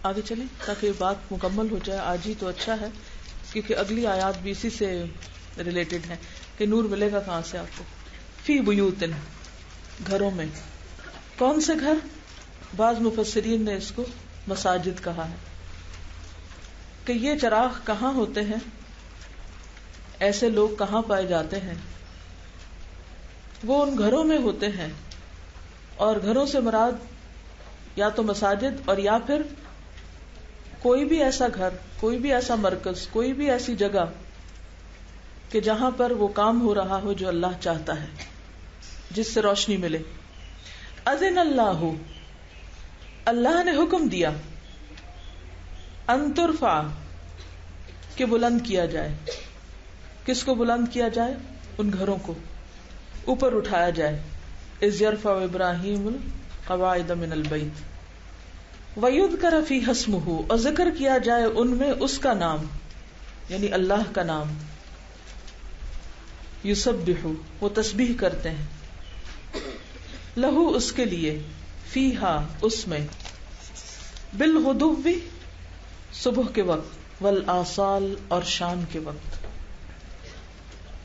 آگے چلیں تاکہ بات مکمل ہو جائے. آج ہی تو اچھا ہے کیونکہ اگلی آیات بھی اسی سے ریلیٹڈ ہیں کہ نور ملے گا کہاں سے آپ کو. فی بیوتن، گھروں میں. کون سے گھر؟ بعض مفسرین نے اس کو مساجد کہا ہے کہ یہ چراغ کہاں ہوتے ہیں، ایسے لوگ کہاں پائے جاتے ہیں. وہ ان گھروں میں ہوتے ہیں، اور گھروں سے مراد یا تو مساجد اور یا پھر کوئی بھی ایسا گھر، کوئی بھی ایسا مرکز، کوئی بھی ایسی جگہ کہ جہاں پر وہ کام ہو رہا ہو جو اللہ چاہتا ہے، جس سے روشنی ملے. اذن اللہ، اللہ نے حکم دیا، ان ترفع، کہ بلند کیا جائے. کس کو بلند کیا جائے؟ ان گھروں کو اوپر اٹھایا جائے. اذ یرفع ابراہیم القواعد من البیت وَيُذْكَرَ فِيهَا اسْمُهُ، اور ذکر کیا جائے ان میں اس کا نام، یعنی اللہ کا نام. یسبح، وہ تسبیح کرتے ہیں، لہو، اس کے لیے، فیہا، اس میں، بالغدو، صبح کے وقت، والآصال، اور شام کے وقت.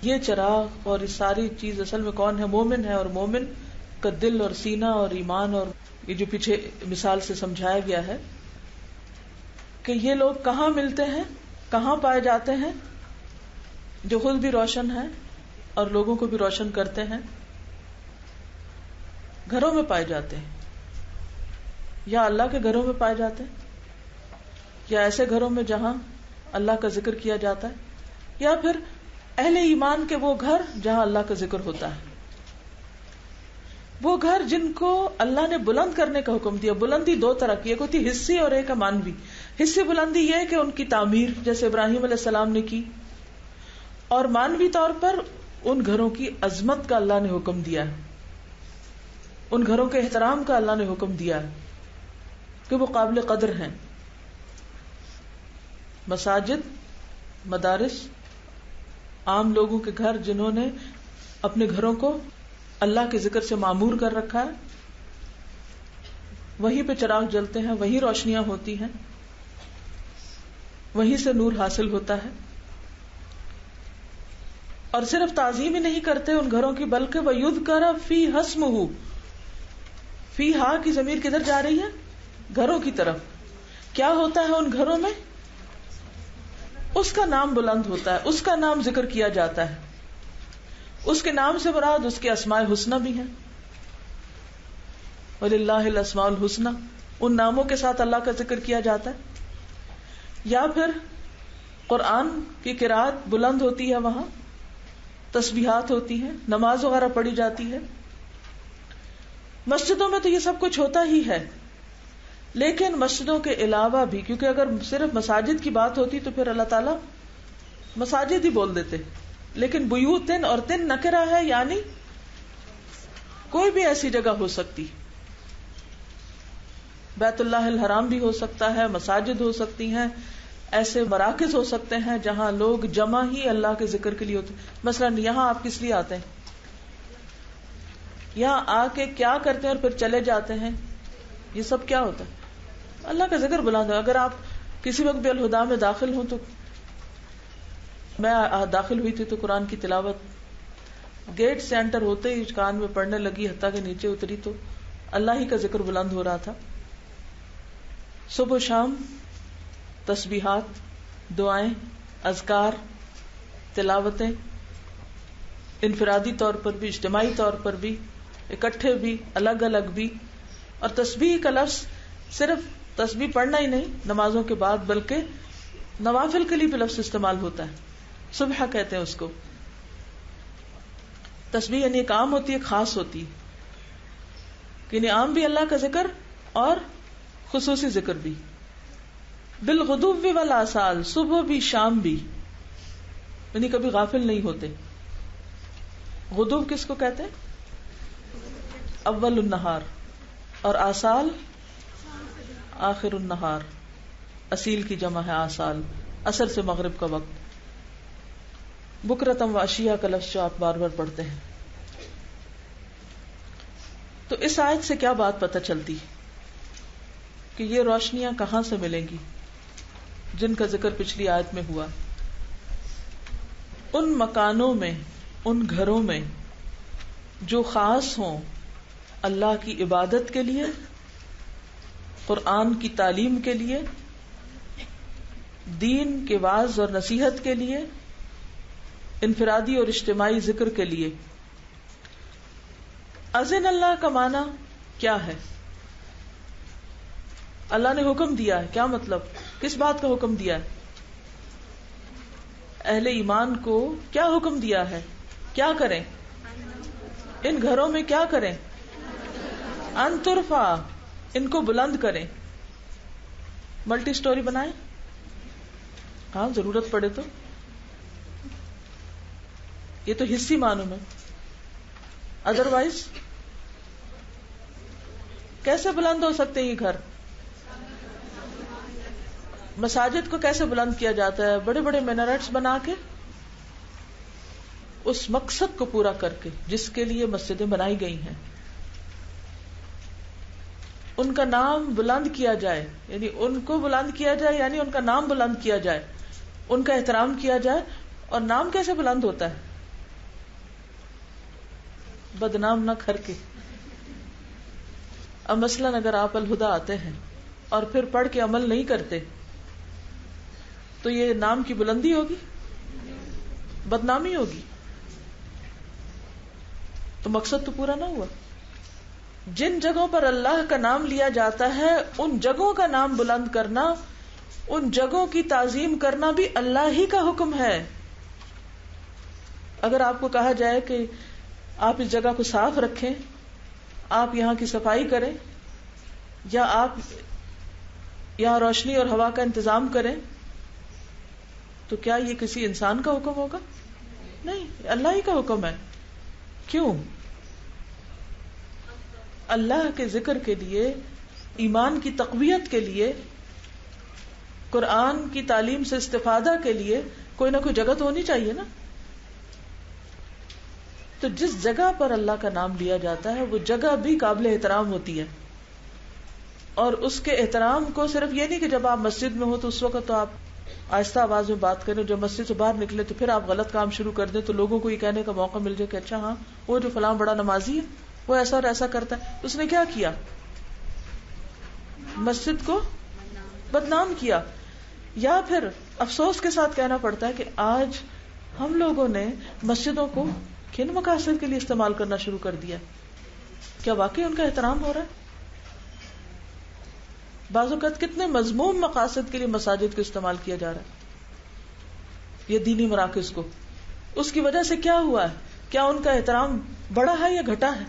یہ چراغ اور یہ ساری چیز اصل میں کون ہے؟ مومن ہے. اور مومن کا دل اور سینہ اور ایمان، اور یہ جو پیچھے مثال سے سمجھایا گیا ہے کہ یہ لوگ کہاں ملتے ہیں، کہاں پائے جاتے ہیں؟ جو خود بھی روشن ہے اور لوگوں کو بھی روشن کرتے ہیں. گھروں میں پائے جاتے ہیں، یا اللہ کے گھروں میں پائے جاتے ہیں، یا ایسے گھروں میں جہاں اللہ کا ذکر کیا جاتا ہے، یا پھر اہل ایمان کے وہ گھر جہاں اللہ کا ذکر ہوتا ہے. وہ گھر جن کو اللہ نے بلند کرنے کا حکم دیا. بلندی دو طرح کی، ایک ہوتی حصی اور ایک مانوی. حصی بلندی یہ ہے کہ ان کی تعمیر جیسے ابراہیم علیہ السلام نے کی، اور مانوی طور پر ان گھروں کی عظمت کا اللہ نے حکم دیا ہے، ان گھروں کے احترام کا اللہ نے حکم دیا ہے کہ وہ قابل قدر ہیں. مساجد، مدارس، عام لوگوں کے گھر جنہوں نے اپنے گھروں کو اللہ کے ذکر سے معمور کر رکھا ہے، وہیں پہ چراغ جلتے ہیں، وہیں روشنیاں ہوتی ہیں، وہیں سے نور حاصل ہوتا ہے. اور صرف تعظیم ہی نہیں کرتے ان گھروں کی، بلکہ وَيُذْكَرَ فِيهَا اسْمُهُ، فیہا کی ضمیر کدھر جا رہی ہے؟ گھروں کی طرف. کیا ہوتا ہے ان گھروں میں؟ اس کا نام بلند ہوتا ہے، اس کا نام ذکر کیا جاتا ہے. اس کے نام سے مراد اس کے اسماء الحسنی بھی ہیں. وَلِلَّهِ الْأَسْمَاءُ الْحُسْنَى، ان ناموں کے ساتھ اللہ کا ذکر کیا جاتا ہے. یا پھر قرآن کی قرات بلند ہوتی ہے، وہاں تسبیحات ہوتی ہیں، نماز وغیرہ پڑھی جاتی ہے. مسجدوں میں تو یہ سب کچھ ہوتا ہی ہے، لیکن مسجدوں کے علاوہ بھی، کیونکہ اگر صرف مساجد کی بات ہوتی تو پھر اللہ تعالیٰ مساجد ہی بول دیتے، لیکن بیوتن اور تن نکرہ ہے، یعنی کوئی بھی ایسی جگہ ہو سکتی. بیت اللہ الحرام بھی ہو سکتا ہے، مساجد ہو سکتی ہیں، ایسے مراکز ہو سکتے ہیں جہاں لوگ جمع ہی اللہ کے ذکر کے لیے ہوتے. مثلا یہاں آپ کس لیے آتے ہیں؟ یہاں آ کے کیا کرتے ہیں اور پھر چلے جاتے ہیں؟ یہ سب کیا ہوتا ہے؟ اللہ کا ذکر بلند ہے. اگر آپ کسی وقت بھی الہدا میں داخل ہوں، تو میں داخل ہوئی تھی تو قرآن کی تلاوت گیٹ سے انٹر ہوتے ہی کان میں پڑھنے لگی، حتیٰ کہ نیچے اتری تو اللہ ہی کا ذکر بلند ہو رہا تھا. صبح و شام تسبیحات، دعائیں، اذکار، تلاوتیں، انفرادی طور پر بھی، اجتماعی طور پر بھی، اکٹھے بھی، الگ الگ بھی. اور تسبیح کا لفظ صرف تسبیح پڑھنا ہی نہیں نمازوں کے بعد، بلکہ نوافل کے لیے بھی لفظ استعمال ہوتا ہے. صبح کہتے ہیں اس کو. تسبیح یعنی ایک عام ہوتی ہے، خاص ہوتی ہے، یعنی عام بھی اللہ کا ذکر اور خصوصی ذکر بھی. بالغدو والآصال، صبح بھی شام بھی، یعنی کبھی غافل نہیں ہوتے. غدو کس کو کہتے ہیں؟ اول النہار، اور آصال آخر النہار. اصیل کی جمع ہے آصال، عصر سے مغرب کا وقت. بکرتم و عشیہ کا لفظ جو آپ بار بار پڑھتے ہیں. تو اس آیت سے کیا بات پتہ چلتی؟ کہ یہ روشنیاں کہاں سے ملیں گی جن کا ذکر پچھلی آیت میں ہوا. ان مکانوں میں، ان گھروں میں جو خاص ہوں اللہ کی عبادت کے لیے، قرآن کی تعلیم کے لیے، دین کے واعظ اور نصیحت کے لیے، انفرادی اور اجتماعی ذکر کے لیے. اذن اللہ کا معنی کیا ہے؟ اللہ نے حکم دیا ہے. کیا مطلب؟ کس بات کا حکم دیا ہے؟ اہل ایمان کو کیا حکم دیا ہے؟ کیا کریں؟ ان گھروں میں کیا کریں؟ ان ترفع، ان کو بلند کریں. ملٹی سٹوری بنائیں، ہاں ضرورت پڑے تو. یہ تو حصی معلوم ہے. ادروائز کیسے بلند ہو سکتے ہیں یہ گھر؟ مساجد کو کیسے بلند کیا جاتا ہے؟ بڑے بڑے میناریٹس بنا کے، اس مقصد کو پورا کر کے جس کے لیے مسجدیں بنائی گئی ہیں. ان کا نام بلند کیا جائے، یعنی ان کو بلند کیا جائے، یعنی ان کا نام بلند کیا جائے، ان کا احترام کیا جائے. اور نام کیسے بلند ہوتا ہے؟ بدنام نہ کر کے. اب مثلاً اگر آپ الہدیٰ آتے ہیں اور پھر پڑھ کے عمل نہیں کرتے تو یہ نام کی بلندی ہوگی؟ بدنامی ہوگی. تو مقصد تو پورا نہ ہوا. جن جگہوں پر اللہ کا نام لیا جاتا ہے ان جگہوں کا نام بلند کرنا، ان جگہوں کی تعظیم کرنا بھی اللہ ہی کا حکم ہے. اگر آپ کو کہا جائے کہ آپ اس جگہ کو صاف رکھیں، آپ یہاں کی صفائی کریں، یا آپ یہاں روشنی اور ہوا کا انتظام کریں، تو کیا یہ کسی انسان کا حکم ہوگا؟ نہیں، اللہ ہی کا حکم ہے. کیوں؟ اللہ کے ذکر کے لیے، ایمان کی تقویت کے لیے، قرآن کی تعلیم سے استفادہ کے لیے کوئی نہ کوئی جگہ تو ہونی چاہیے نا. تو جس جگہ پر اللہ کا نام لیا جاتا ہے وہ جگہ بھی قابل احترام ہوتی ہے. اور اس کے احترام کو صرف یہ نہیں کہ جب آپ مسجد میں ہو تو اس وقت تو آپ آہستہ آواز میں بات کریں، جب مسجد سے باہر نکلے تو پھر آپ غلط کام شروع کر دیں تو لوگوں کو یہ کہنے کا موقع مل جائے کہ اچھا ہاں وہ جو فلاں بڑا نمازی ہے وہ ایسا اور ایسا کرتا ہے. اس نے کیا کیا؟ مسجد کو بدنام کیا. یا پھر افسوس کے ساتھ کہنا پڑتا ہے کہ آج ہم لوگوں نے مسجدوں کو کن مقاصد کے لیے استعمال کرنا شروع کر دیا. کیا واقعی ان کا احترام ہو رہا ہے؟ بعض اوقات کتنے مذموم مقاصد کے لیے مساجد کو استعمال کیا جا رہا ہے، یہ دینی مراکز کو. اس کی وجہ سے کیا ہوا ہے؟ کیا ان کا احترام بڑا ہے یا گھٹا ہے؟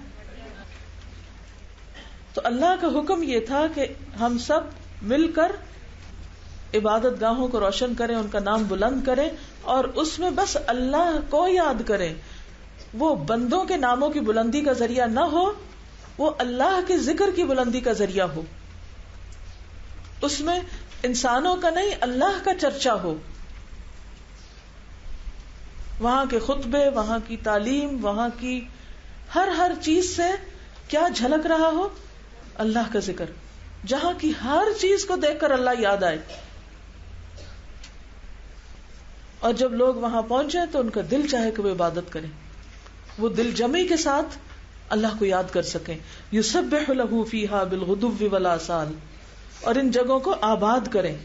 تو اللہ کا حکم یہ تھا کہ ہم سب مل کر عبادت گاہوں کو روشن کریں، ان کا نام بلند کریں، اور اس میں بس اللہ کو یاد کریں. وہ بندوں کے ناموں کی بلندی کا ذریعہ نہ ہو، وہ اللہ کے ذکر کی بلندی کا ذریعہ ہو. اس میں انسانوں کا نہیں، اللہ کا چرچا ہو. وہاں کے خطبے، وہاں کی تعلیم، وہاں کی ہر چیز سے کیا جھلک رہا ہو؟ اللہ کا ذکر. جہاں کی ہر چیز کو دیکھ کر اللہ یاد آئے. اور جب لوگ وہاں پہنچے تو ان کا دل چاہے کہ وہ عبادت کریں، وہ دل جمی کے ساتھ اللہ کو یاد کر سکیں. یسبح لہ فیہا بالغدو والآصال. اور ان جگہوں کو آباد کریں.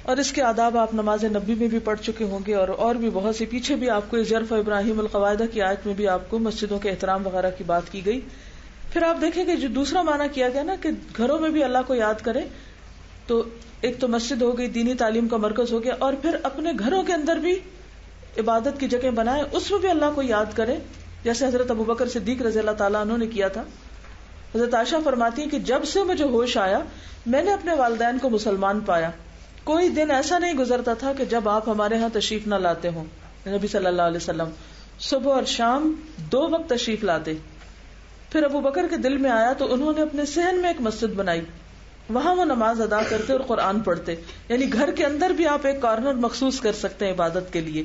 اور اس کے آداب آپ نماز نبی میں بھی پڑھ چکے ہوں گے، اور بھی بہت سی. پیچھے بھی آپ کو ظرف ابراہیم القواعد کی آیت میں بھی آپ کو مسجدوں کے احترام وغیرہ کی بات کی گئی. پھر آپ دیکھیں کہ جو دوسرا معنی کیا گیا نا کہ گھروں میں بھی اللہ کو یاد کریں، تو ایک تو مسجد ہو گئی، دینی تعلیم کا مرکز ہو گیا، اور پھر اپنے گھروں کے اندر بھی عبادت کی جگہ بنائیں، اس میں بھی اللہ کو یاد کریں، جیسے حضرت ابوبکر صدیق رضی اللہ تعالیٰ عنہ نے کیا تھا. حضرت عائشہ فرماتی ہیں کہ جب سے مجھے ہوش آیا میں نے اپنے والدین کو مسلمان پایا. کوئی دن ایسا نہیں گزرتا تھا کہ جب آپ ہمارے ہاں تشریف نہ لاتے ہوں. نبی صلی اللہ علیہ وسلم صبح اور شام 2 وقت تشریف لاتے. پھر ابو بکر کے دل میں آیا تو انہوں نے اپنے صحن میں ایک مسجد بنائی، وہاں وہ نماز ادا کرتے اور قرآن پڑھتے. یعنی گھر کے اندر بھی آپ ایک کارنر مخصوص کر سکتے ہیں عبادت کے لیے.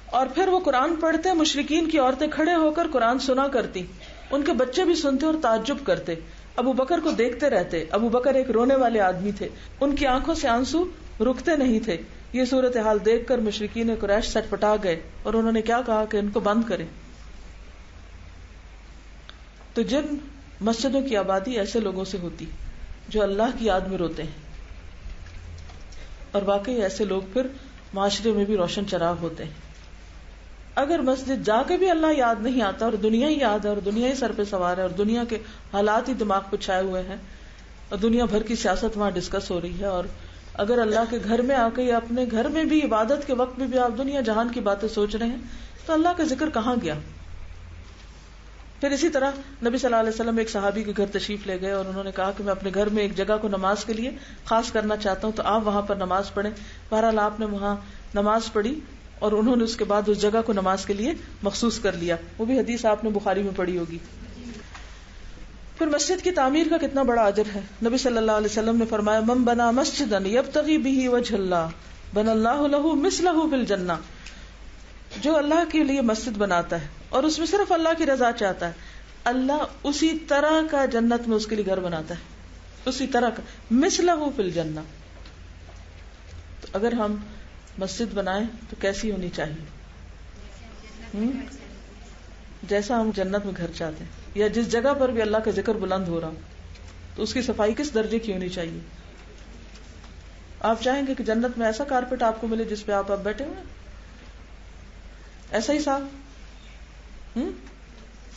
اور پھر وہ قرآن پڑھتے، مشرکین کی عورتیں کھڑے ہو کر قرآن سنا کرتی، ان کے بچے بھی سنتے اور تعجب کرتے. ابو بکر کو دیکھتے رہتے. ابو بکر ایک رونے والے آدمی تھے, ان کی آنکھوں سے آنسو رکتے نہیں تھے. یہ صورتحال دیکھ کر مشرکین قریش سٹ پٹا گئے اور انہوں نے کیا کہا کہ ان کو بند کریں. تو جن مسجدوں کی آبادی ایسے لوگوں سے ہوتی جو اللہ کی یاد میں روتے ہیں, اور واقعی ایسے لوگ پھر معاشرے میں بھی روشن چراغ ہوتے ہیں. اگر مسجد جا کے بھی اللہ یاد نہیں آتا اور دنیا ہی یاد ہے اور دنیا ہی سر پہ سوار ہے اور دنیا کے حالات ہی دماغ پہ چھائے ہوئے ہیں اور دنیا بھر کی سیاست وہاں ڈسکس ہو رہی ہے, اور اگر اللہ کے گھر میں آ کے یا اپنے گھر میں بھی عبادت کے وقت میں بھی آپ دنیا جہان کی باتیں سوچ رہے ہیں تو اللہ کا ذکر کہاں گیا؟ پھر اسی طرح نبی صلی اللہ علیہ وسلم ایک صحابی کے گھر تشریف لے گئے اور انہوں نے کہا کہ میں اپنے گھر میں ایک جگہ کو نماز کے لیے خاص کرنا چاہتا ہوں, تو آپ وہاں پر نماز پڑھیں. بہرحال آپ نے وہاں نماز پڑھی اور انہوں نے اس کے بعد اس جگہ کو نماز کے لیے مخصوص کر لیا. وہ بھی حدیث آپ نے بخاری میں پڑھی ہوگی. پھر مسجد کی تعمیر کا کتنا بڑا اجر ہے. نبی صلی اللہ علیہ وسلم نے فرمایا من بنا مسجدا یبتغی بہ وجہ اللہ بنى اللہ لہ مثلہ فی الجنہ. جو اللہ کے لیے مسجد بناتا ہے اور اس میں صرف اللہ کی رضا چاہتا ہے, اللہ اسی طرح کا جنت میں اس کے لیے گھر بناتا ہے, اسی طرح کا مثلہ فی الجنہ. تو اگر ہم مسجد بنائیں تو کیسی ہونی چاہیے؟ جیسا ہم جنت میں گھر چاہتے ہیں, یا جس جگہ پر بھی اللہ کا ذکر بلند ہو رہا تو اس کی صفائی کس درجے کی ہونی چاہیے؟ آپ چاہیں گے کہ جنت میں ایسا کارپیٹ آپ کو ملے جس پہ آپ بیٹھے ہوئے ایسا ہی صاف,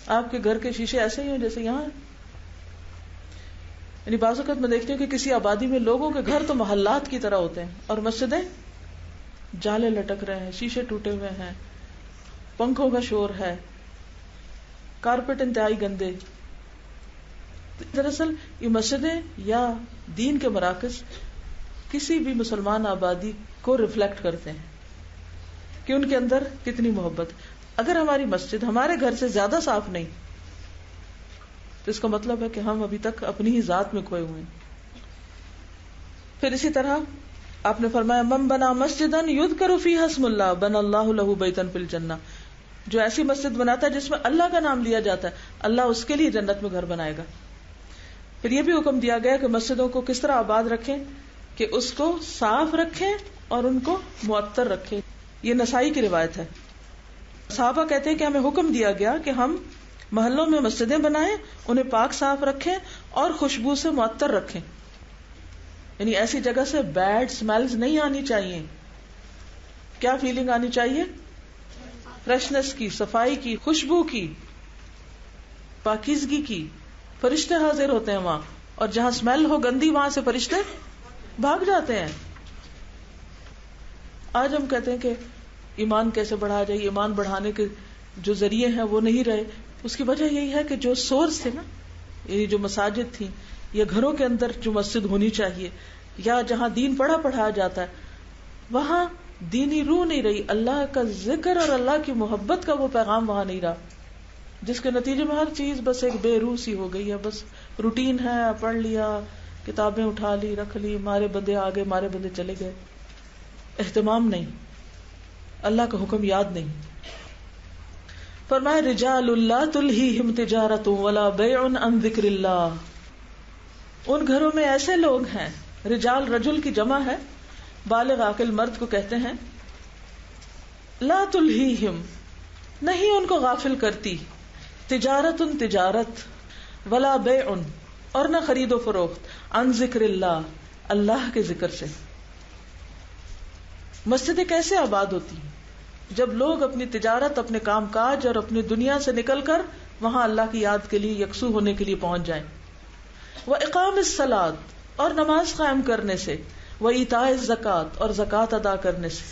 آپ کے گھر کے شیشے ایسے ہی ہوں جیسے یہاں. یعنی بعض اوقات میں دیکھتی ہوں کہ کسی آبادی میں لوگوں کے گھر تو محلات کی طرح ہوتے ہیں اور مسجدیں جالے لٹک رہے ہیں, شیشے ٹوٹے ہوئے ہیں, پنکھوں کا شور ہے, کارپیٹ انتہائی گندے. دراصل یہ مسجدیں یا دین کے مراکز کسی بھی مسلمان آبادی کو ریفلیکٹ کرتے ہیں کہ ان کے اندر کتنی محبت. اگر ہماری مسجد ہمارے گھر سے زیادہ صاف نہیں تو اس کا مطلب ہے کہ ہم ابھی تک اپنی ہی ذات میں کھوئے ہوئے ہیں. پھر اسی طرح آپ نے فرمایا من بنا مسجدا یذکر فیہا اسم اللہ بنى اللہ لہ بیتا فی الجنہ. جو ایسی مسجد بناتا ہے جس میں اللہ کا نام لیا جاتا ہے, اللہ اس کے لیے جنت میں گھر بنائے گا. پھر یہ بھی حکم دیا گیا کہ مسجدوں کو کس طرح آباد رکھیں, کہ اس کو صاف رکھیں اور ان کو معطر رکھیں. یہ نسائی کی روایت ہے. صحابہ کہتے ہیں کہ ہمیں حکم دیا گیا کہ ہم محلوں میں مسجدیں بنائیں, انہیں پاک صاف رکھیں اور خوشبو سے معطر رکھیں. یعنی ایسی جگہ سے بیڈ سمیلز نہیں آنی چاہیے. کیا فیلنگ آنی چاہیے؟ فریشنس کی, صفائی کی, خوشبو کی, پاکیزگی کی. فرشتے حاضر ہوتے ہیں وہاں, اور جہاں سمیل ہو گندی وہاں سے فرشتے بھاگ جاتے ہیں. آج ہم کہتے ہیں کہ ایمان کیسے بڑھایا جائے, ایمان بڑھانے کے جو ذریعے ہیں وہ نہیں رہے. اس کی وجہ یہی ہے کہ جو سورس تھے نا, یہ جو مساجد تھی یا گھروں کے اندر جو مسجد ہونی چاہیے یا جہاں دین پڑھایا جاتا ہے, وہاں دینی روح نہیں رہی, اللہ کا ذکر اور اللہ کی محبت کا وہ پیغام وہاں نہیں رہا, جس کے نتیجے میں ہر چیز بس ایک بے روح سی ہو گئی ہے. بس روٹین ہے, پڑھ لیا, کتابیں اٹھا لی, رکھ لی, مارے بندے آ گئے, مارے بندے چلے گئے. اہتمام نہیں, اللہ کا حکم یاد نہیں. فرمایا رجال لا تلہیہم تجارت ولا بیع عن ذکر اللہ. ان گھروں میں ایسے لوگ ہیں, رجال رجل کی جمع ہے, بالغ عاقل مرد کو کہتے ہیں. لا تلہیہم, نہیں ان کو غافل کرتی, تجارت تجارت, ولا بیع اور نہ خرید و فروخت, عن ذکر اللہ, اللہ کے ذکر سے. مسجدیں کیسے آباد ہوتی ہیں؟ جب لوگ اپنی تجارت, اپنے کام کاج اور اپنی دنیا سے نکل کر وہاں اللہ کی یاد کے لیے یکسو ہونے کے لیے پہنچ جائیں. وَإِقَامِ الصَّلَاةِ, اور نماز قائم کرنے سے, وَإِيتَاءِ الزَّكَاةِ, اور زکوٰۃ ادا کرنے سے.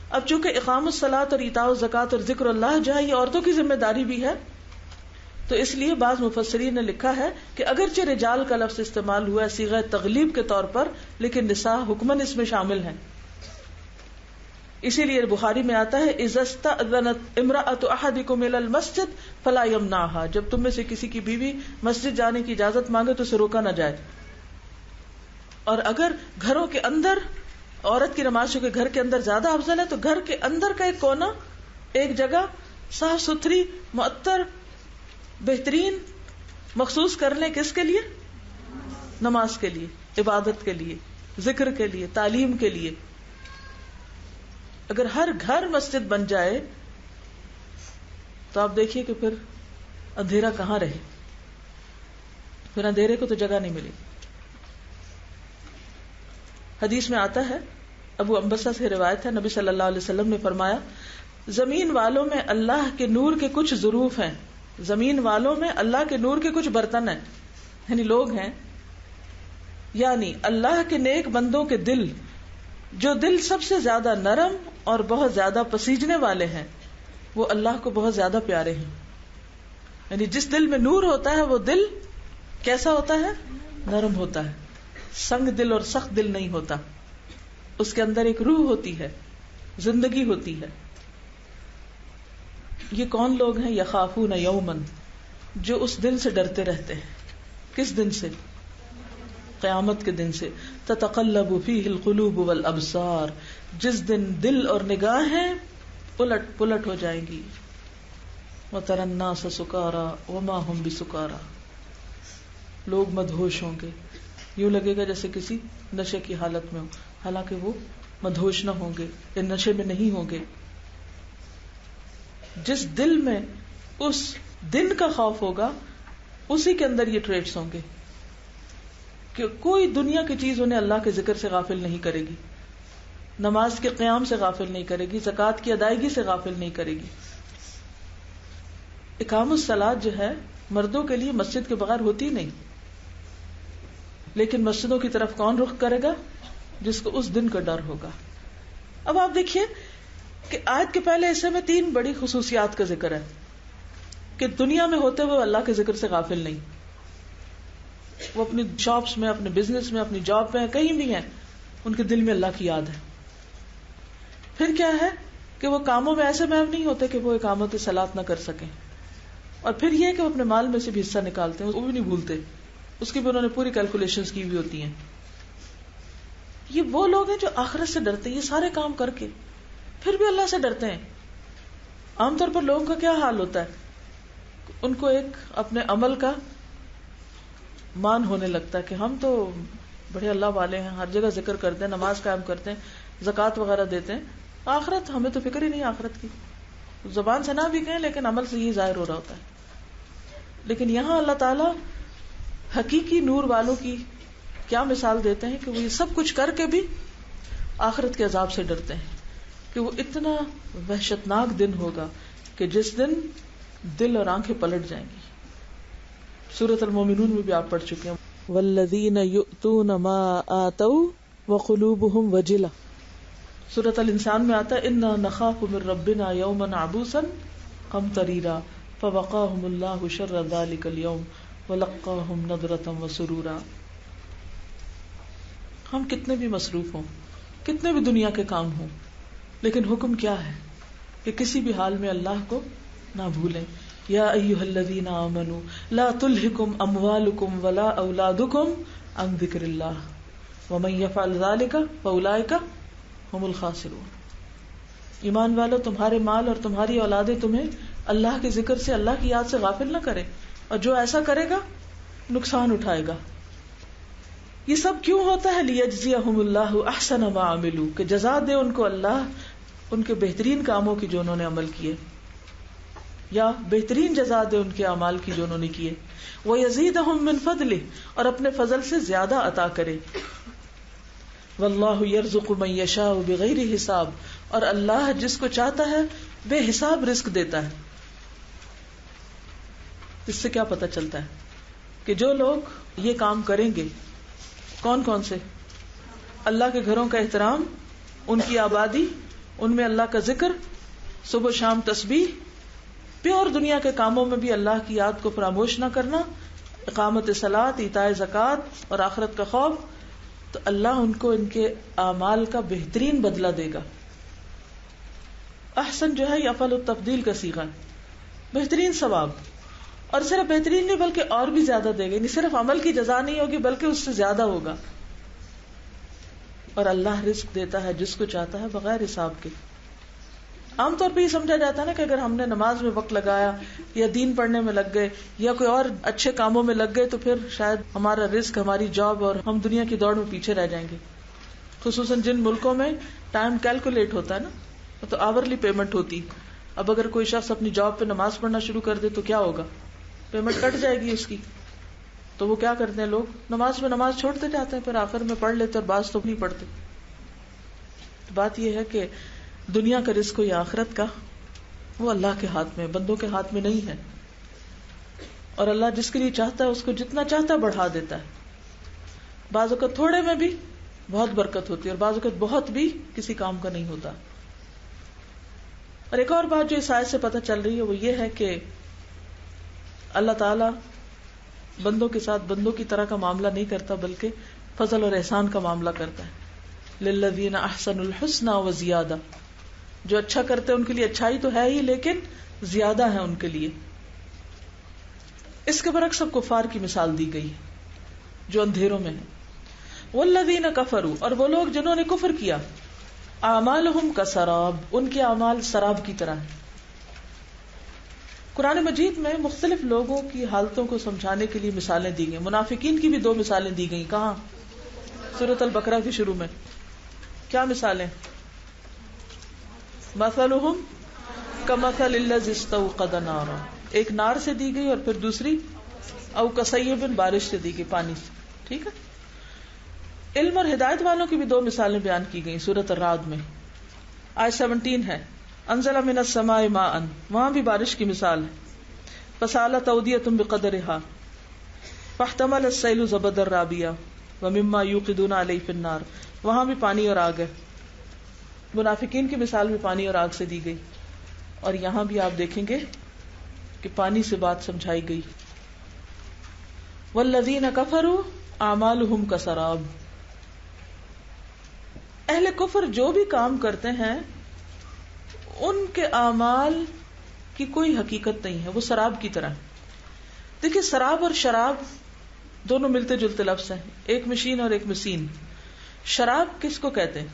اب چونکہ اقام الصلاۃ اور ایتاء الزکوٰۃ اور ذکر اللہ جو ہے یہ عورتوں کی ذمہ داری بھی ہے, تو اس لیے بعض مفسرین نے لکھا ہے کہ اگرچہ رجال کا لفظ استعمال ہوا ہے صیغہ تغلیب کے طور پر, لیکن نساء حکماً اس میں شامل ہیں. اسی لیے بخاری میں آتا ہے اذا استأذنت امرأة احدکم الی المسجد فلا یمنعها, جب تم میں سے کسی کی بیوی مسجد جانے کی اجازت مانگے تو اسے روکا نہ جائے. اور اگر گھروں کے اندر عورت کی نماز چونکہ گھر کے اندر زیادہ افضل ہے, تو گھر کے اندر کا ایک کونا, ایک جگہ صاف ستھری, معطر, بہترین مخصوص کر لیں کس کے لیے؟ نماز کے لیے، عبادت کے لیے، ذکر کے لیے، تعلیم کے لیے. اگر ہر گھر مسجد بن جائے تو آپ دیکھیے کہ پھر اندھیرا کہاں رہے، پھر اندھیرے کو تو جگہ نہیں ملی. حدیث میں آتا ہے، ابو امبسہ سے روایت ہے، نبی صلی اللہ علیہ وسلم نے فرمایا زمین والوں میں اللہ کے نور کے کچھ ظروف ہیں، زمین والوں میں اللہ کے نور کے کچھ برتن ہیں، یعنی لوگ ہیں، یعنی اللہ کے نیک بندوں کے دل، جو دل سب سے زیادہ نرم اور بہت زیادہ پسیجنے والے ہیں، وہ اللہ کو بہت زیادہ پیارے ہیں. یعنی جس دل میں نور ہوتا ہے وہ دل کیسا ہوتا ہے؟ نرم ہوتا ہے، سنگ دل اور سخت دل نہیں ہوتا. اس کے اندر ایک روح ہوتی ہے، زندگی ہوتی ہے. یہ کون لوگ ہیں؟ یخافون یومن، جو اس دن سے ڈرتے رہتے ہیں. کس دن سے؟ قیامت کے دن سے. تتقلب فیہ القلوب والابصار، جس دن دل اور نگاہیں الٹ پلٹ ہو جائیں گی. وتری الناس سکارا وما هم بسکارا، لوگ مدہوش ہوں گے، یوں لگے گا جیسے کسی نشے کی حالت میں ہو، حالانکہ وہ مدہوش نہ ہوں گے، یا نشے میں نہیں ہوں گے. جس دل میں اس دن کا خوف ہوگا اسی کے اندر یہ ٹریٹس ہوں گے کہ کوئی دنیا کی چیز انہیں اللہ کے ذکر سے غافل نہیں کرے گی، نماز کے قیام سے غافل نہیں کرے گی، زکوٰۃ کی ادائیگی سے غافل نہیں کرے گی. اقامۃ الصلاۃ جو ہے مردوں کے لیے مسجد کے بغیر ہوتی نہیں، لیکن مسجدوں کی طرف کون رخ کرے گا؟ جس کو اس دن کا ڈر ہوگا. اب آپ دیکھیے کہ آیت کے پہلے حصے میں 3 بڑی خصوصیات کا ذکر ہے کہ دنیا میں ہوتے ہوئے اللہ کے ذکر سے غافل نہیں. وہ اپنی شاپس میں، اپنے بزنس میں، اپنی جاب میں، کہیں بھی ہیں، ان کے دل میں اللہ کی یاد ہے. پھر کیا ہے کہ وہ کاموں میں ایسے محو نہیں ہوتے کہ وہ اقامت صلاۃ نہ کر سکیں. اور پھر یہ کہ وہ اپنے مال میں سے بھی حصہ نکالتے ہیں، وہ بھی نہیں بھولتے، اس کی بھی انہوں نے پوری کیلکولیشنز کی ہوئی ہوتی ہیں. یہ وہ لوگ ہیں جو آخرت سے ڈرتے ہیں، یہ سارے کام کر کے پھر بھی اللہ سے ڈرتے ہیں. عام طور پر لوگوں کا کیا حال ہوتا ہے؟ ان کو ایک اپنے عمل کا مان ہونے لگتا ہے کہ ہم تو بڑے اللہ والے ہیں، ہر جگہ ذکر کرتے ہیں، نماز قائم کرتے ہیں، زکوٰۃ وغیرہ دیتے ہیں، آخرت ہمیں تو فکر ہی نہیں آخرت کی. زبان سے نہ بھی کہیں لیکن عمل سے یہ ظاہر ہو رہا ہوتا ہے. لیکن یہاں اللہ تعالی حقیقی نور والوں کی کیا مثال دیتے ہیں کہ وہ یہ سب کچھ کر کے بھی آخرت کے عذاب سے ڈرتے ہیں کہ وہ اتنا وحشتناک دن ہوگا کہ جس دن دل اور آنکھیں پلٹ جائیں گی. سورۃ المومنون میں بھی آپ پڑھ چکے ہیں، والذین یؤتون ما آتوا وقلوبهم وجلہ. سورۃ الانسان میں آتا ہے انا نخاف من ربنا یوما عبوسا قمطریرا فوقاهم اللہ شر ذلک اليوم ولقاهم نضرۃ وسرورا. ہم کتنے بھی مصروف ہوں، کتنے بھی دنیا کے کام ہوں، لیکن حکم کیا ہے کہ کسی بھی حال میں اللہ کو نہ بھولیں. یا ایھا الذین آمنوا لا تلھکم اموالکم ولا اولادکم عن ذکر اللہ ومن یفعل ذلک فاولئک هم الخاسرون. ایمان والو، تمہارے مال اور تمہاری اولادیں تمہیں اللہ کے ذکر سے، اللہ کی یاد سے غافل نہ کرے، اور جو ایسا کرے گا نقصان اٹھائے گا. یہ سب کیوں ہوتا ہے؟ لیجزیہم اللہ احسن ما عملوا، کہ جزا دے ان کو اللہ ان کے بہترین کاموں کی جو انہوں نے عمل کیے، یا بہترین جزا دے ان کے اعمال کی جو انہوں نے کیے. وَيَزِيدَهُم مِّن فَضْلِهِ، اور اپنے فضل سے زیادہ عطا کرے. وَاللَّهُ يَرْزُقُ مَن يَشَاءُ بِغَيْرِ حساب، اور اللہ جس کو چاہتا ہے بے حساب رزق دیتا ہے. اس سے کیا پتہ چلتا ہے کہ جو لوگ یہ کام کریں گے، کون کون سے؟ اللہ کے گھروں کا احترام، ان کی آبادی، ان میں اللہ کا ذکر، صبح شام تسبیح، پیور دنیا کے کاموں میں بھی اللہ کی یاد کو فراموش نہ کرنا، اقامت صلاۃ، ایتاء زکوٰۃ اور آخرت کا خوف، تو اللہ ان کو ان کے اعمال کا بہترین بدلہ دے گا. احسن جو ہے یہ افعل التفضیل کا صیغہ ہے، بہترین ثواب. اور صرف بہترین نہیں بلکہ اور بھی زیادہ دے گا، یعنی صرف عمل کی جزا نہیں ہوگی بلکہ اس سے زیادہ ہوگا. اور اللہ رزق دیتا ہے جس کو چاہتا ہے بغیر حساب کے. عام طور پہ یہ سمجھا جاتا ہے نا کہ اگر ہم نے نماز میں وقت لگایا یا دین پڑھنے میں لگ گئے یا کوئی اور اچھے کاموں میں لگ گئے تو پھر شاید ہمارا رزق، ہماری جاب اور ہم دنیا کی دوڑ میں پیچھے رہ جائیں گے. خصوصاً جن ملکوں میں ٹائم کیلکولیٹ ہوتا ہے نا، تو آورلی پیمنٹ ہوتی. اب اگر کوئی شخص اپنی جاب پہ نماز پڑھنا شروع کر دے تو کیا ہوگا؟ پیمنٹ کٹ جائے گی اس کی. تو وہ کیا کرتے ہیں، لوگ نماز میں نماز چھوڑتے جاتے ہیں، پھر آخر میں پڑھ لیتے اور بعض تو نہیں پڑھتے. بات یہ ہے کہ دنیا کا رزق یا آخرت کا وہ اللہ کے ہاتھ میں، بندوں کے ہاتھ میں نہیں ہے. اور اللہ جس کے لیے چاہتا ہے اس کو جتنا چاہتا ہے بڑھا دیتا ہے. بعض اوقات تھوڑے میں بھی بہت برکت ہوتی ہے اور بعض اوقات بہت بھی کسی کام کا نہیں ہوتا. اور ایک اور بات جو اس آیت سے پتہ چل رہی ہے وہ یہ ہے کہ اللہ تعالی بندوں کے ساتھ بندوں کی طرح کا معاملہ نہیں کرتا، بلکہ فضل اور احسان کا معاملہ کرتا ہے. للذین احسنوا الحسنى وزیادہ، جو اچھا کرتے ہیں ان کے لیے اچھائی تو ہے ہی لیکن زیادہ ہے ان کے لیے. اس کے برعکس سب کفار کی مثال دی گئی جو اندھیروں میں ہیں. والذین کفروا، اور وہ لوگ جنہوں نے کفر کیا، اعمالہم کسراب، ان کے اعمال سراب کی طرح ہیں. قرآن مجید میں مختلف لوگوں کی حالتوں کو سمجھانے کے لیے مثالیں دی گئی. منافقین کی بھی 2 مثالیں دی گئی. کہاں؟ سورۃ البقرہ کے شروع میں. کیا مثالیں؟ مثلہم کمثل الذی استوقد نارا، ایک نار سے دی گئی، اور پھر دوسری او کصیب، بارش سے دی گئی، پانی سے. ٹھیک ہے. علم اور ہدایت والوں کی بھی 2 مثالیں بیان کی گئی سورۃ الرعد میں. آیت 17 ہے انزل من السماء ماء، وہاں بھی بارش کی مثال ہے. فسالت اودیۃ بقدرها فاحتمل السیل زبدا رابیا ومما یوقدون علیہ فی النار، وہاں بھی پانی اور آگ ہے. منافقین کی مثال بھی پانی اور آگ سے دی گئی، اور یہاں بھی آپ دیکھیں گے کہ پانی سے بات سمجھائی گئی. والذین کفروا اعمالہم کسراب، اہل کفر جو بھی کام کرتے ہیں ان کے اعمال کی کوئی حقیقت نہیں ہے، وہ سراب کی طرح. دیکھیے سراب اور شراب دونوں ملتے جلتے لفظ ہیں، ایک مشین اور ایک مسین. شراب کس کو کہتے ہیں؟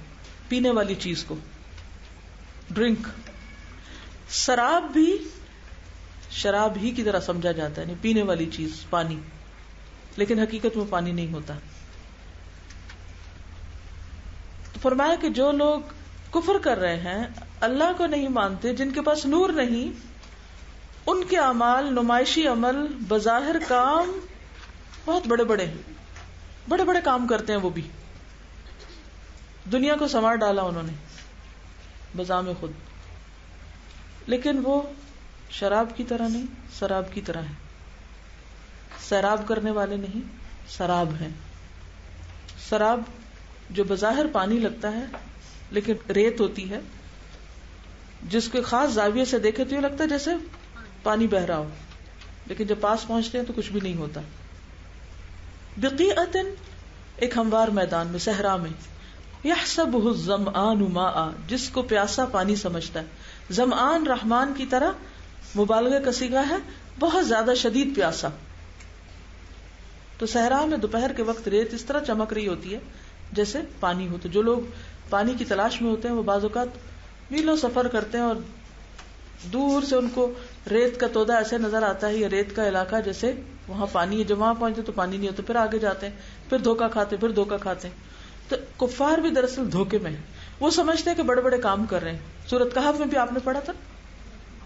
پینے والی چیز کو، ڈرنک. شراب بھی شراب ہی کی طرح سمجھا جاتا ہے، یعنی پینے والی چیز، پانی، لیکن حقیقت میں پانی نہیں ہوتا. تو فرمایا کہ جو لوگ کفر کر رہے ہیں، اللہ کو نہیں مانتے، جن کے پاس نور نہیں، ان کے اعمال، نمائشی عمل، بظاہر کام بہت بڑے بڑے کام کرتے ہیں. وہ بھی دنیا کو سنوار ڈالا انہوں نے بزعم خود، لیکن وہ شراب کی طرح نہیں، سراب کی طرح ہے. سیراب کرنے والے نہیں، سراب ہیں. سراب جو بظاہر پانی لگتا ہے لیکن ریت ہوتی ہے، جس کو خاص زاویے سے دیکھے تو یہ لگتا ہے جیسے پانی بہ رہا ہو، لیکن جب پاس پہنچتے ہیں تو کچھ بھی نہیں ہوتا. بقیعۃ، ایک ہموار میدان میں، صحرا میں. یحسبہ الظمآن ماء، جس کو پیاسا پانی سمجھتا ہے. ظمآن رحمان کی طرح مبالغہ کا صیغہ ہے، بہت زیادہ شدید پیاسا. تو صحرا میں دوپہر کے وقت ریت اس طرح چمک رہی ہوتی ہے جیسے پانی ہو. تو جو لوگ پانی کی تلاش میں ہوتے ہیں وہ بعض اوقات میلوں سفر کرتے ہیں اور دور سے ان کو ریت کا تودا ایسے نظر آتا ہے، یہ ریت کا علاقہ جیسے وہاں پانی ہے. جب وہاں پہنچتے تو پانی نہیں ہوتا، پھر آگے جاتے ہیں، پھر دھوکہ کھاتے ہیں. تو کفار بھی دراصل دھوکے میں ہیں. وہ سمجھتے ہیں کہ بڑے بڑے کام کر رہے ہیں. سورۃ کہف میں بھی آپ نے پڑھا تھا،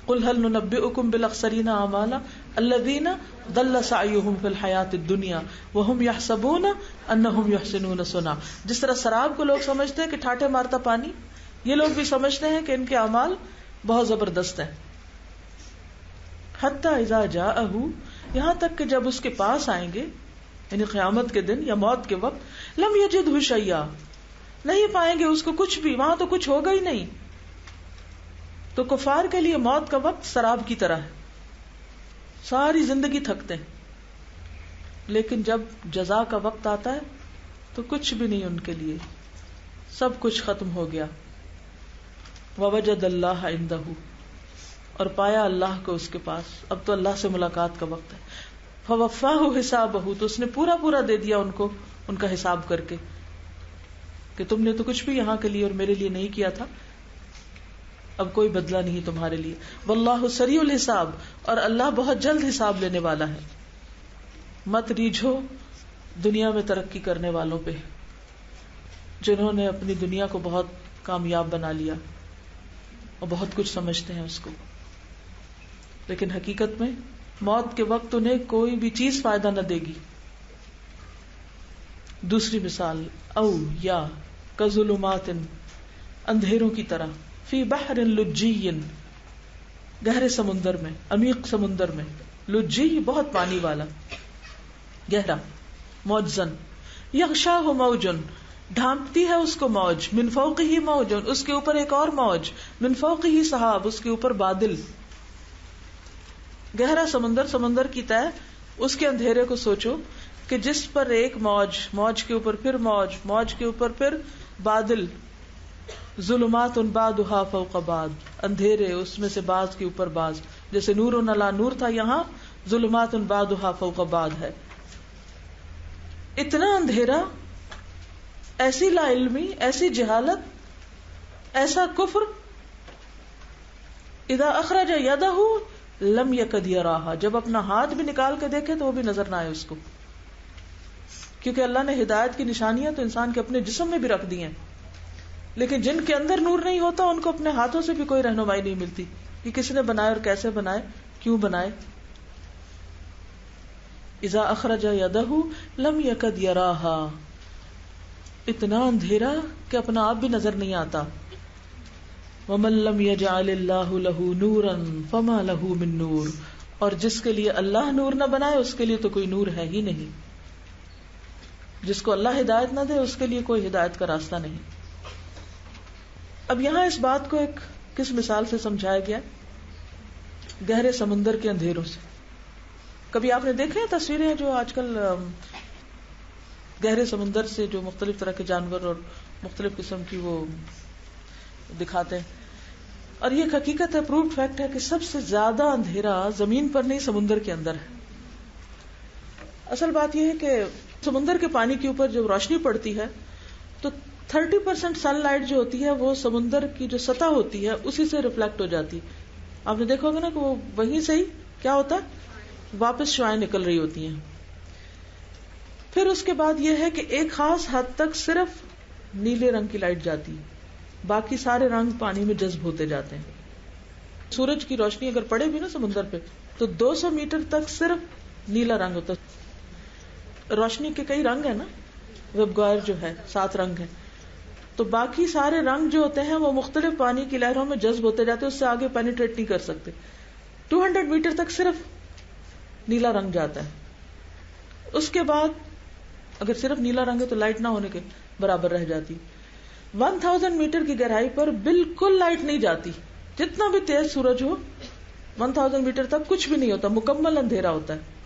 قل هل ننبئکم بالاخسرین اعمالا الذین ضل سعیهم فی الحیاۃ الدنیا وهم یحسبون انہم یحسنون صنعا. جس طرح شراب کو لوگ سمجھتے ہیں کہ ٹھاٹھے مارتا پانی، یہ لوگ بھی سمجھتے ہیں کہ ان کے اعمال بہت زبردست ہیں. حتی اذا جاءہ، یہاں تک کہ جب اس کے پاس آئیں گے، یعنی قیامت کے دن یا موت کے وقت، لم یجدہ شیئا، نہیں پائیں گے اس کو کچھ بھی، وہاں تو کچھ ہوگا ہی نہیں. تو کفار کے لیے موت کا وقت شراب کی طرح ہے، ساری زندگی تھکتے ہیں، لیکن جب جزا کا وقت آتا ہے تو کچھ بھی نہیں ان کے لیے، سب کچھ ختم ہو گیا. ووجد اللہ عندہ، اور پایا اللہ کو اس کے پاس، اب تو اللہ سے ملاقات کا وقت ہے. فوفاہ حسابہ، تو اس نے پورا دے دیا ان کو ان کا حساب کر کے کہ تم نے تو کچھ بھی یہاں کے لیے اور میرے لیے نہیں کیا تھا. اب کوئی بدلہ نہیں تمہارے لیے. واللہ سریع الحساب، اور اللہ بہت جلد حساب لینے والا ہے. مت ریجھو دنیا میں ترقی کرنے والوں پہ، جنہوں نے اپنی دنیا کو بہت کامیاب بنا لیا اور بہت کچھ سمجھتے ہیں اس کو، لیکن حقیقت میں موت کے وقت انہیں کوئی بھی چیز فائدہ نہ دے گی. دوسری مثال، او یا کظلمات، اندھیروں کی طرح، فی بحر لجی، گہرے سمندر میں، عمیق سمندر میں. لجی بہت پانی والا، گہرا. موجزن، یغشاہ موج، ڈھانپتی ہے اس کو موج، من فوقہ موج، اس کے اوپر ایک اور موج، من فوقہ سحاب، اس کے اوپر بادل. گہرا سمندر، سمندر کی تہہ، اس کے اندھیرے کو سوچو کہ جس پر ایک موج، موج کے اوپر پھر موج، موج کے اوپر پھر بادل. ظلمات بعضها فوق بعض، اندھیرے اس میں سے بعض کے اوپر بعض. جیسے نور علی نور تھا، یہاں ظلمات بعضها فوق بعض ہے. اتنا اندھیرا، ایسی لا علمی، ایسی جہالت، ایسا کفر. اذا اخرج یدہ لم یکد یراہا، جب اپنا ہاتھ بھی نکال کے دیکھے تو وہ بھی نظر نہ آئے اس کو. کیونکہ اللہ نے ہدایت کی نشانیاں تو انسان کے اپنے جسم میں بھی رکھ دی ہیں، لیکن جن کے اندر نور نہیں ہوتا ان کو اپنے ہاتھوں سے بھی کوئی رہنمائی نہیں ملتی کہ کس نے بنائے اور کیسے بنائے، کیوں بنائے. اذا اخرج یدہ لم یکد یراہا، اتنا اندھیرا کہ اپنا آپ بھی نظر نہیں آتا. ومن لم یجعل اللہ لہ نورا فما لہ من نور، اور جس کے لیے اللہ نور نہ بنائے اس کے لیے تو کوئی نور ہے ہی نہیں. جس کو اللہ ہدایت نہ دے اس کے لیے کوئی ہدایت کا راستہ نہیں. اب یہاں اس بات کو ایک کس مثال سے سمجھایا گیا؟ گہرے سمندر کے اندھیروں سے. کبھی آپ نے دیکھے تصویریں جو آج کل گہرے سمندر سے جو مختلف طرح کے جانور اور مختلف قسم کی وہ دکھاتے ہیں، اور یہ ایک حقیقت ہے، پروفڈ فیکٹ ہے کہ سب سے زیادہ اندھیرا زمین پر نہیں سمندر کے اندر ہے. اصل بات یہ ہے کہ سمندر کے پانی کے اوپر جب روشنی پڑتی ہے تو 30% سن لائٹ جو ہوتی ہے وہ سمندر کی جو سطح ہوتی ہے اسی سے ریفلیکٹ ہو جاتی. آپ نے دیکھا ہوگا نا کہ وہ وہیں سے ہی کیا ہوتا ہے، واپس شعاعیں نکل رہی ہوتی ہیں. پھر اس کے بعد یہ ہے کہ ایک خاص حد تک صرف نیلے رنگ کی لائٹ جاتی ہے، باقی سارے رنگ پانی میں جذب ہوتے جاتے ہیں. سورج کی روشنی اگر پڑے بھی نا سمندر پہ تو 200 میٹر تک صرف نیلا رنگ ہوتا ہے. روشنی کے کئی رنگ ہیں نا، ویب گوائر جو ہے 7 رنگ ہیں، تو باقی سارے رنگ جو ہوتے ہیں وہ مختلف پانی کی لہروں میں جذب ہوتے جاتے ہیں، اس سے آگے پینیٹریٹ نہیں کر سکتے. 200 میٹر تک صرف نیلا رنگ جاتا ہے. اس کے بعد اگر صرف نیلا رنگ ہے تو لائٹ نہ ہونے کے برابر رہ جاتی. 1000 میٹر کی گہرائی پر بالکل لائٹ نہیں جاتی، جتنا بھی تیز سورج ہو 1000 میٹر تک کچھ بھی نہیں ہوتا، مکمل اندھیرا ہوتا ہے.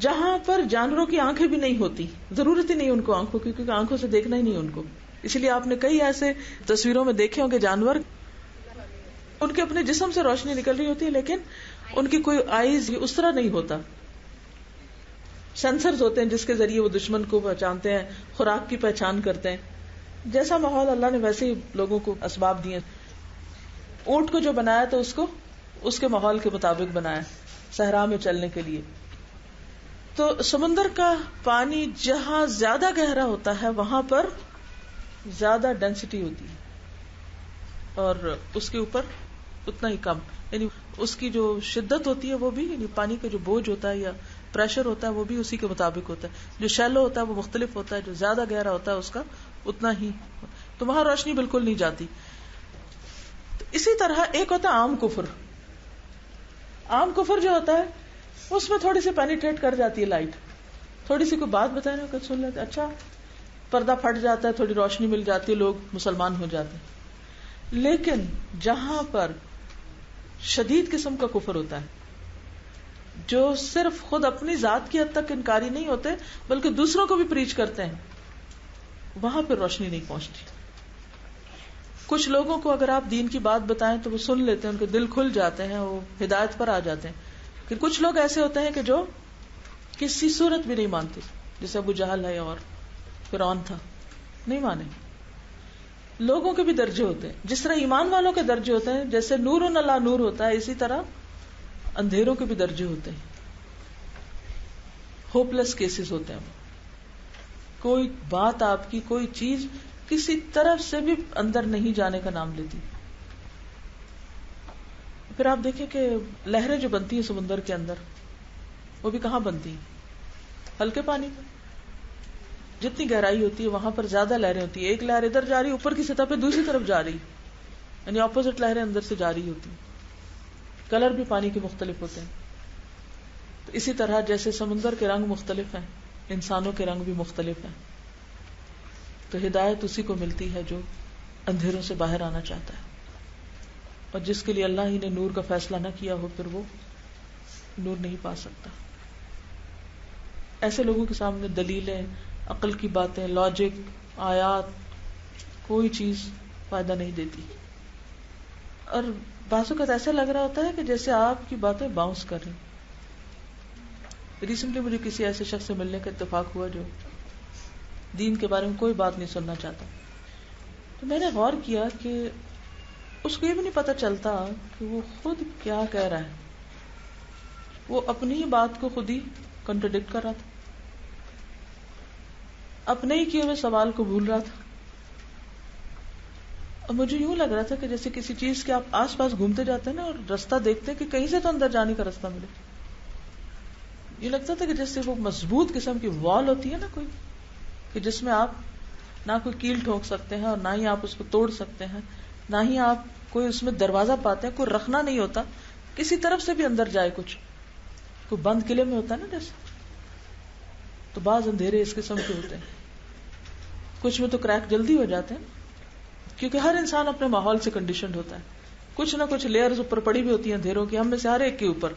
جہاں پر جانوروں کی آنکھیں بھی نہیں ہوتی، ضرورت ہی نہیں ان کو آنکھوں کی، کیونکہ آنکھوں سے دیکھنا ہی نہیں ان کو. اس لیے آپ نے کئی ایسے تصویروں میں دیکھے ہوں گے جانور، ان کے اپنے جسم سے روشنی نکل رہی ہوتی ہے لیکن ان کی کوئی آئیز اس طرح نہیں ہوتا. سینسرز ہوتے ہیں جس کے ذریعے وہ دشمن کو پہچانتے ہیں، خوراک کی پہچان کرتے ہیں. جیسا ماحول اللہ نے ویسے ہی لوگوں کو اسباب دیے. اونٹ کو جو بنایا تو اس کو اس کے ماحول کے مطابق بنایا صحرا میں چلنے کے لیے. تو سمندر کا پانی جہاں زیادہ گہرا ہوتا ہے وہاں پر زیادہ ڈینسٹی ہوتی ہے اور اس کے اوپر اتنا ہی کم، یعنی اس کی جو شدت ہوتی ہے وہ بھی، یعنی پانی کا جو بوجھ ہوتا ہے یا پریشر ہوتا ہے وہ بھی اسی کے مطابق ہوتا ہے. جو شیلو ہوتا ہے وہ مختلف ہوتا ہے، جو زیادہ گہرا ہوتا ہے اس کا اتنا ہی. تو وہاں روشنی بالکل نہیں جاتی. تو اسی طرح ایک ہوتا ہے عام کفر. عام کفر جو ہوتا ہے اس میں تھوڑی سی پینیٹریٹ کر جاتی ہے لائٹ، تھوڑی سی کوئی بات بتائے نا کچھ سن لیتے، اچھا پردہ پھٹ جاتا ہے، تھوڑی روشنی مل جاتی ہے، لوگ مسلمان ہو جاتے ہیں. لیکن جہاں پر شدید قسم کا کفر ہوتا ہے، جو صرف خود اپنی ذات کی حد تک انکاری نہیں ہوتے بلکہ دوسروں کو بھی پریچ کرتے ہیں، وہاں پہ روشنی نہیں پہنچتی. کچھ لوگوں کو اگر آپ دین کی بات بتائیں تو وہ سن لیتے ہیں، ان کے دل کھل جاتے ہیں، وہ ہدایت پر آ جاتے ہیں. کہ کچھ لوگ ایسے ہوتے ہیں کہ جو کسی صورت بھی نہیں مانتے، جیسے ابو جہل ہے اور فرعون تھا، نہیں مانے. لوگوں کے بھی درجے ہوتے ہیں. جس طرح ایمان والوں کے درجے ہوتے ہیں, جیسے نور و لا نور ہوتا ہے, اسی طرح اندھیروں کے بھی درجے ہوتے ہیں. ہوپ لیس کیسز ہوتے ہیں. کوئی بات آپ کی, کوئی چیز کسی طرف سے بھی اندر نہیں جانے کا نام لیتی. پھر آپ دیکھیں کہ لہریں جو بنتی ہیں سمندر کے اندر, وہ بھی کہاں بنتی ہیں؟ ہلکے پانی میں. جتنی گہرائی ہوتی ہے وہاں پر زیادہ لہریں ہوتی ہیں. ایک لہر ادھر جا رہی اوپر کی سطح پہ, دوسری طرف جا رہی, یعنی اپوزٹ لہریں اندر سے جا رہی ہوتی ہیں. کلر بھی پانی کے مختلف ہوتے ہیں. تو اسی طرح جیسے سمندر کے رنگ مختلف ہیں, انسانوں کے رنگ بھی مختلف ہیں. تو ہدایت اسی کو ملتی ہے جو اندھیروں سے باہر آنا چاہتا ہے, اور جس کے لیے اللہ ہی نے نور کا فیصلہ نہ کیا ہو پھر وہ نور نہیں پا سکتا. ایسے لوگوں کے سامنے دلیلیں, عقل کی باتیں, لاجک, آیات, کوئی چیز فائدہ نہیں دیتی. اور بعض اوقات ایسا لگ رہا ہوتا ہے کہ جیسے آپ کی باتیں باؤنس کر رہی. ریسنٹلی مجھے کسی ایسے شخص سے ملنے کا اتفاق ہوا جو دین کے بارے میں کوئی بات نہیں سننا چاہتا. تو میں نے غور کیا کہ اس کو یہ بھی نہیں پتا چلتا کہ وہ خود کیا کہہ رہا ہے. وہ اپنی ہی بات کو خود ہی کنٹرڈکٹ کر رہا تھا, اپنے ہی کیے ہوئے سوال کو بھول رہا تھا. اور مجھے یوں لگ رہا تھا کہ جیسے کسی چیز کے آپ آس پاس گھومتے جاتے ہیں نا, اور رستہ دیکھتے ہیں کہ کہیں سے تو اندر جانے کا راستہ ملے. یہ لگتا تھا کہ جیسے وہ مضبوط قسم کی وال ہوتی ہے نا کوئی, کہ جس میں آپ نہ کوئی کیل ٹھوک سکتے ہیں اور نہ ہی آپ اس کو توڑ سکتے ہیں, نہ ہی آپ کوئی اس میں دروازہ پاتے ہیں, کوئی رکھنا نہیں ہوتا, کسی طرف سے بھی اندر جائے. کچھ کوئی بند قلعے میں ہوتا ہے نا جیسے. تو بعض اندھیرے اس قسم کے ہوتے ہیں. کچھ میں تو کریک جلدی ہو جاتے ہیں, کیونکہ ہر انسان اپنے ماحول سے کنڈیشنڈ ہوتا ہے. کچھ نہ کچھ لیئرز اوپر پڑی بھی ہوتی ہیں اندھیروں کی, ہم میں سے ہر ایک کے اوپر.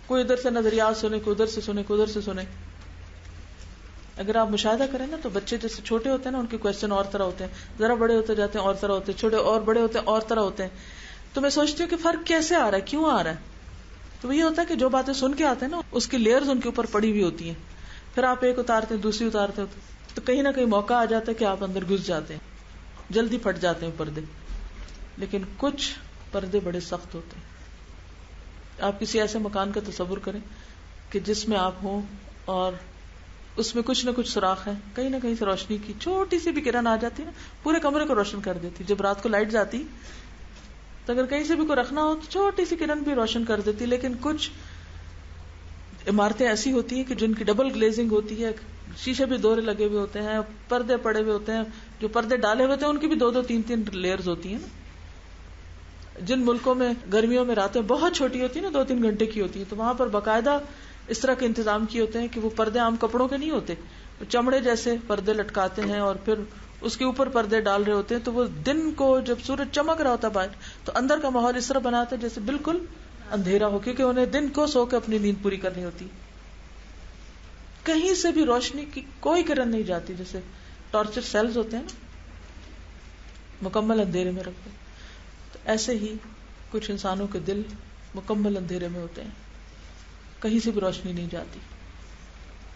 کوئی ادھر سے نظریات سنے, کوئی ادھر سے سنے, کوئی ادھر سے سنے. اگر آپ مشاہدہ کریں نا تو بچے جیسے چھوٹے ہوتے ہیں نا, ان کے کوشچن اور طرح ہوتے ہیں, ذرا بڑے ہوتے جاتے ہیں اور طرح ہوتے ہیں, چھوٹے اور بڑے ہوتے ہیں اور طرح ہوتے ہیں. تو میں سوچتی ہوں کہ فرق کیسے آ رہا ہے, کیوں آ رہا ہے. تو یہ ہوتا ہے کہ جو باتیں سن کے آتے ہیں نا, اس کی لیئرز ان کے اوپر پڑی ہوئی ہوتی ہیں. پھر آپ ایک اتارتے ہیں, دوسری اتارتے ہیں, تو کہیں نہ کہیں موقع آ جاتا ہے کہ آپ اندر گھس جاتے ہیں, جلدی پھٹ جاتے ہیں پردے. لیکن کچھ پردے بڑے سخت ہوتے ہیں. آپ کسی ایسے مکان کا تصور کریں کہ جس میں آپ ہوں اور اس میں کچھ نہ کچھ سوراخ ہے, کہیں نہ کہیں سے روشنی کی چھوٹی سی بھی کرن آ جاتی ہے نا, پورے کمرے کو روشن کر دیتی. جب رات کو لائٹ جاتی تو اگر کہیں سے بھی کوئی رکھنا ہو تو چھوٹی سی کرن بھی روشن کر دیتی. لیکن کچھ عمارتیں ایسی ہوتی ہیں کہ جن کی ڈبل گلیزنگ ہوتی ہے, شیشے بھی دورے لگے ہوئے ہوتے ہیں, پردے پڑے ہوئے ہوتے ہیں, جو پردے ڈالے ہوئے ہوتے ہیں ان کی بھی 2-2 3-3 لیئرز ہوتی ہیں نا. جن ملکوں میں گرمیوں میں راتیں بہت چھوٹی ہوتی ہیں نا, 2-3 گھنٹے کی ہوتی ہیں, تو وہاں پر باقاعدہ اس طرح کے انتظام کیے ہوتے ہیں کہ وہ پردے عام کپڑوں کے نہیں ہوتے, چمڑے جیسے پردے لٹکاتے ہیں اور پھر اس کے اوپر پردے ڈال رہے ہوتے ہیں. تو وہ دن کو جب سورج چمک رہا ہوتا ہے باہر, تو اندر کا ماحول اس طرح بناتا ہے جیسے بالکل اندھیرا ہو, کیونکہ انہیں دن کو سو کے اپنی نیند پوری کرنی ہوتی. کہیں سے بھی روشنی کی کوئی کرن نہیں جاتی, جیسے ٹارچر سیلز ہوتے ہیں نا, مکمل اندھیرے میں رکھتے. تو ایسے ہی کچھ انسانوں کے دل مکمل اندھیرے میں ہوتے ہیں, کہیں سے بھی روشنی نہیں جاتی.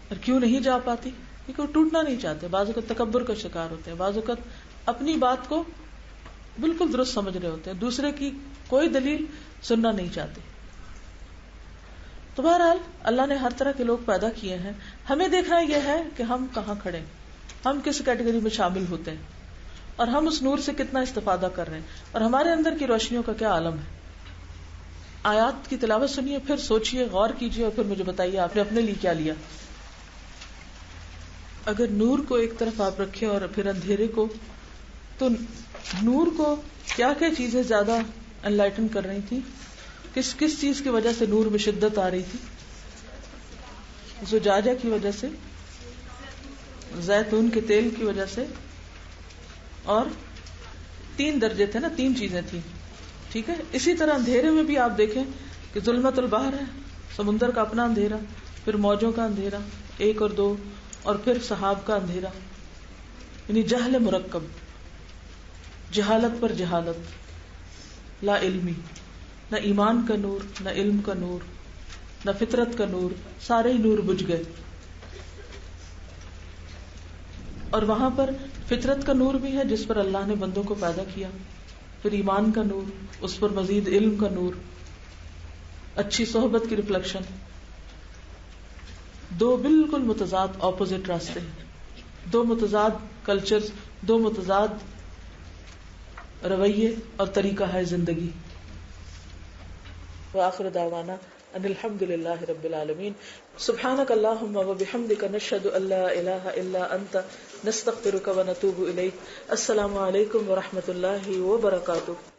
اور کیوں نہیں جا پاتی؟ کیونکہ وہ ٹوٹنا نہیں چاہتے. بعض اوقات تکبر کا شکار ہوتے ہیں, بعض اوقات اپنی بات کو بالکل درست سمجھ رہے ہوتے ہیں, دوسرے کی کوئی دلیل سننا نہیں چاہتے. تو بہرحال اللہ نے ہر طرح کے لوگ پیدا کیے ہیں. ہمیں دیکھنا یہ ہے کہ ہم کہاں کھڑے, ہم کس کیٹیگری میں شامل ہوتے ہیں, اور ہم اس نور سے کتنا استفادہ کر رہے ہیں, اور ہمارے اندر کی روشنیوں کا کیا عالم ہے. آیات کی تلاوت سنیے, پھر سوچئے, غور کیجئے, اور پھر مجھے بتائیے آپ نے اپنے لیے کیا لیا. اگر نور کو ایک طرف آپ رکھیں اور پھر اندھیرے کو, تو نور کو کیا کیا چیزیں زیادہ انلائٹن کر رہی تھی, کس کس چیز کی وجہ سے نور میں شدت آ رہی تھی؟ زجاجہ کی وجہ سے, زیتون کے تیل کی وجہ سے, اور 3 درجے تھے نا, 3 چیزیں تھیں. ٹھیک ہے. اسی طرح اندھیرے میں بھی آپ دیکھیں کہ ظلمت البحر ہے, سمندر کا اپنا اندھیرا, پھر موجوں کا اندھیرا 1 اور 2, اور پھر سحاب کا اندھیرا, یعنی جہل مرکب, جہالت پر جہالت, لا علمی, نہ ایمان کا نور, نہ علم کا نور, نہ فطرت کا نور, سارے ہی نور بجھ گئے. اور وہاں پر فطرت کا نور بھی ہے جس پر اللہ نے بندوں کو پیدا کیا، پھر ایمان کا نور، اس پر مزید علم کا نور، اچھی صحبت کی ریفلیکشن. دو بالکل متضاد اپوزٹ راستے ہیں، دو متضاد کلچرز، دو متضاد رویے اور طریقہ ہے زندگی. وآخر دعوانا ان الحمد للہ رب العالمین. سبحانک اللہم وبحمدک نشہد ان لا الہ الا انت نستغفرک ونتوب الیک. السلام علیکم ورحمۃ اللہ وبرکاتہ.